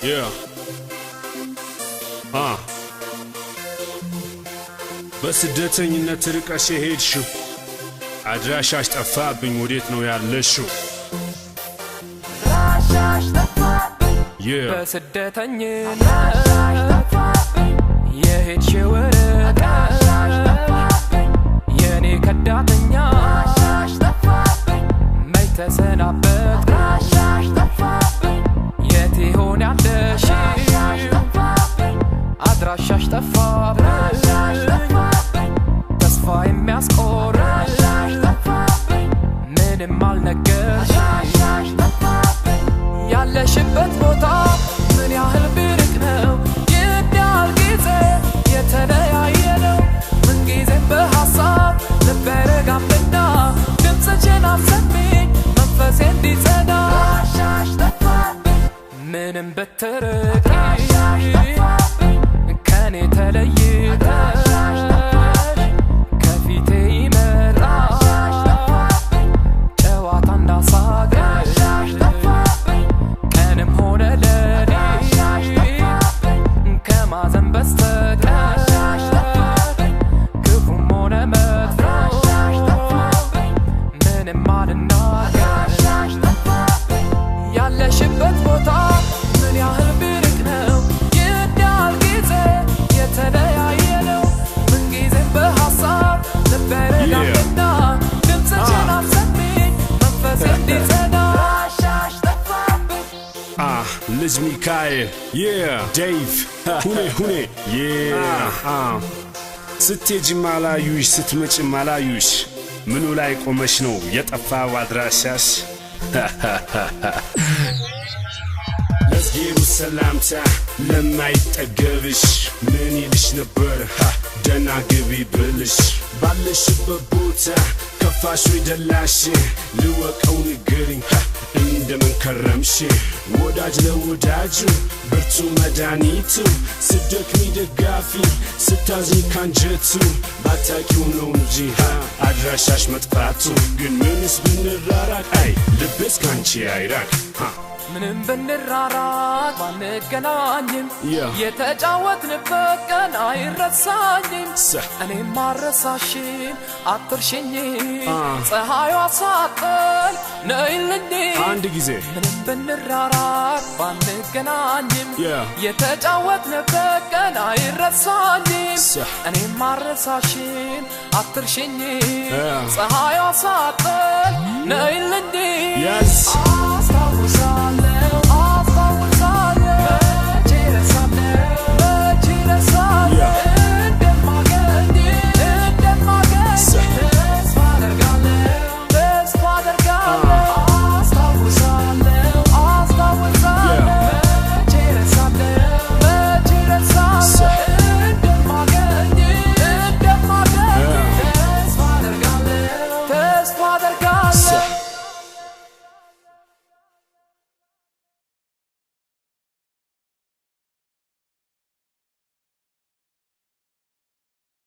Yeah. በስደተኝነት ርቀሽ ሄድሽው አድራሻሽ ጠፋብኝ ወዴት ነው ያለሽው? በስደተኝነት የሄድሽው ርቀሽ የኔ ከዳተኛ መች ተሰናበትኩሽ የት ይሆን ያለሽው? አድራሻሽ ጠፋብኝ ተስፋ የሚያስቆርጥ ምንም አልነገርሽኝ ያለሽበት ቦታ ምን ያህል ቢርቅ ነው? ይህን ያህል ጊዜ የተለያየነው ምንጊዜም በሐሳብ ልቤ ረጋምና ድምፅሽን አሰሚኝ መንፈሴ እንዲጸዳ ምንም ብትርቂ ከኔ ተለይተሽ ከፊቴ ይመጣል ጨዋታና ሳቅሽ ቀንም ሆነ ሌሊት ከማዘን በስተቀር ክፉም ሆነ መጥፎ ምንም አልናገር ያለሽበት ቦታ ምን ያህል ቢርቅ ነው? ይህን ያህል ጊዜ የተለያየነው ምንጊዜም በሐሳብ ልቤ ረጋምና ድምፅሽን አሰሚኝ መንፈሴ እንዲጸዳ ልጅ ሚካኤል ዴቭ ሁኔ ስትሄጂም አላዩሽ ስትመጪም አላዩሽ ምኑ ላይ ቆመሽ ነው የጠፋው አድራሻሽ? ለዝጌሩ ሰላምታ ለማይጠገብሽ ምን ይልሽ ነበር ደህና ግቢ ብልሽ? ባለሽበት ቦታ ከፋሽ ወይ ደላሽ ልወቀው ንገሪኝ እንደምን ከረምሽ? ወዳጅ ለወዳጁ ብርቱ መድኃኒቱ ስደክሚ ደጋፊ ስታዝኝ ካንጀቱ ባታቂው ነው እንጂ አድራሻሽ መጥፋቱ። ግን ምንስ ብንራራቅ አይ ልቤስ ካንቺ አይራቅ ምንም ብንራራቅ ባንገናኝም የተጫወትንበት ቀን አይረሳኝም እኔም አልረሳሽም አትርሽኝ ፀሐይዋ ሳትጠል ነይልኝ አንድ ጊዜ ምንም ብንራራቅ ባንገናኝም የተጫወትንበት ቀን አይረሳኝም እኔም አልረሳሽም አትርሽኝ ፀሐይዋ ሳትጠል ነይልኝ